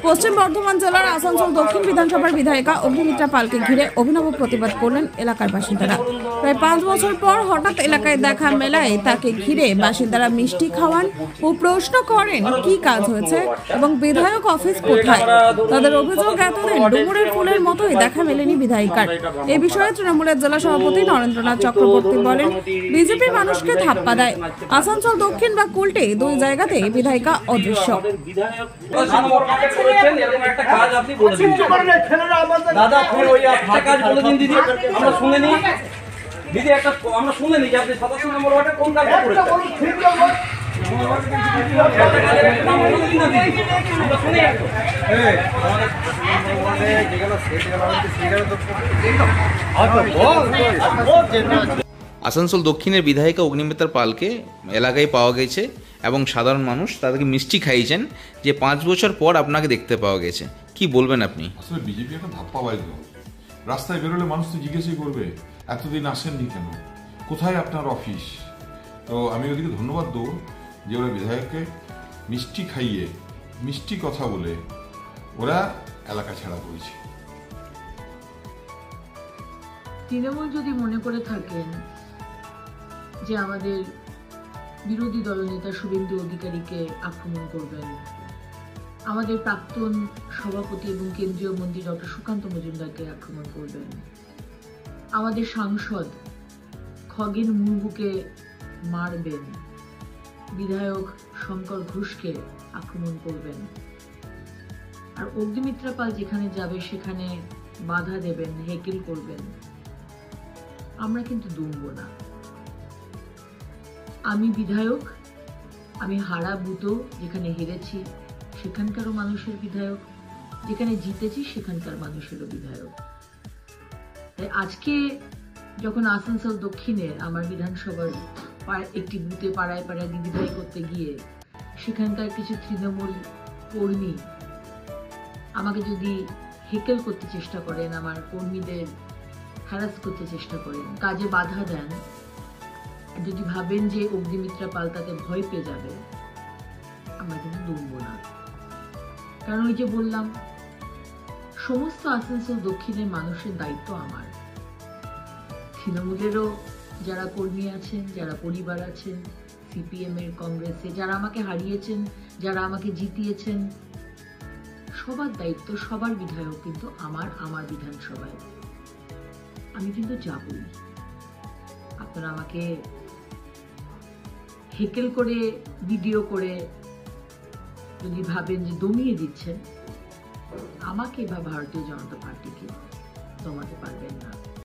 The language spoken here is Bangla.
পশ্চিম বর্ধমান জেলার আসানসোল দক্ষিণ বিধানসভার বিধায়িকা অগ্নিমিত্রা পালকে ঘিরে অভিনব প্রতিবাদ করলেন এলাকার বাসিন্দারা। প্রায় 5 বছর পর হঠাৎ এলাকায় দেখা মেলায় তাকে ঘিরে বাসিন্দারা মিষ্টি খাওয়ান ও প্রশ্ন করেন কি কাজ হয়েছে এবং বিধায়ক অফিস কোথায়। তাদের অভিযোগ, এতদিন ডুমুরের ফুলের মতোই দেখা মেলেনি বিধায়িকার। এই বিষয়ে তৃণমূলের জেলা সভাপতি নরেন্দ্রনাথ চক্রবর্তী বলেন, বিজেপি মানুষকে ধাপ্পা দেয়। আসানসোল দক্ষিণ বা কুলটি দুই জায়গাতেই বিধায়িকা অদৃশ্য। একটা কাজ আপনি বলে দিন দাদা, ওই একটা কাজ বলে দিন দিদি, আমরা শুনে নিই দিদি, একটা আমরা শুনে নিই যে আপনি 87 নম্বর ওয়ার্ডে কোন কাজটা করেছেন। আসানসোল দক্ষিণের বিধায়িকা অগ্নিমিত্রা পালকে এলাকায় পাওয়া গেছে এবং সাধারণ মানুষ তাদেরকে মিষ্টি খাইয়েছেন যে 5 বছর পর আপনাকে দেখতে পাওয়া গেছে। কি বলবেন আপনি? আসলে বিজেপি একটা ধাপ্পাবাজ দল। রাস্তায় বেরোলে মানুষ তো জিজ্ঞাসা করবে এতদিন আসেননি কেন, কোথায় আপনার অফিস। তো আমি ওদিকে ধন্যবাদ দেবো যে ওরা বিধায়ককে মিষ্টি খাইয়ে মিষ্টি কথা বলে ওরা এলাকা ছাড়া করেছে। তৃণমূল যদি মনে করে থাকেন যে আমাদের বিরোধী দলনেতা শুভেন্দু অধিকারীকে আক্রমণ করবেন, আমাদের প্রাক্তন সভাপতি এবং কেন্দ্রীয় মন্ত্রী ডক্টর সুকান্ত মজুমদারকে আক্রমণ করবেন, আমাদের সাংসদ খগেন মুর্মুকে মারবেন, বিধায়ক শঙ্কর ঘোষকে আক্রমণ করবেন, আর অগ্নিমিত্রা পাল যেখানে যাবে সেখানে বাধা দেবেন, হেকেল করবেন, আমরা কিন্তু দমব না। আমি বিধায়ক, আমি হারা বুতো যেখানে হেরেছি সেখানকারও মানুষের বিধায়ক, যেখানে জিতেছি সেখানকার মানুষেরও বিধায়ক। তাই আজকে যখন আসানসোল দক্ষিণের আমার বিধানসভার একটি বুথে পাড়ায় পাড়ায় দিদিভাই করতে গিয়ে সেখানকার কিছু তৃণমূল কর্মী আমাকে যদি হেকেল করতে চেষ্টা করেন, আমার কর্মীদের হ্যারাস করতে চেষ্টা করেন, কাজে বাধা দেন, যদি ভাবেন যে অগ্নিমিত্রা পাল তাতে ভয় পেয়ে যাবে, আমরা কিন্তু দমব না। কারণ ওই যে বললাম, সমস্ত আসানসোল দক্ষিণের মানুষের দায়িত্ব আমার। তৃণমূলেরও যারা কর্মী আছেন, যারা পরিবার আছেন, সিপিএম এর, কংগ্রেসে যারা আমাকে হারিয়েছেন, যারা আমাকে জিতিয়েছেন, সবার দায়িত্ব, সবার বিধায়ক কিন্তু আমার বিধানসভায়। আমি কিন্তু যাবই। আপনারা আমাকে হেকেল করে ভিডিও করে যদি ভাবেন যে দমিয়ে দিচ্ছেন, আমাকে বা ভারতীয় জনতা পার্টিকে দমাতে পারবেন না।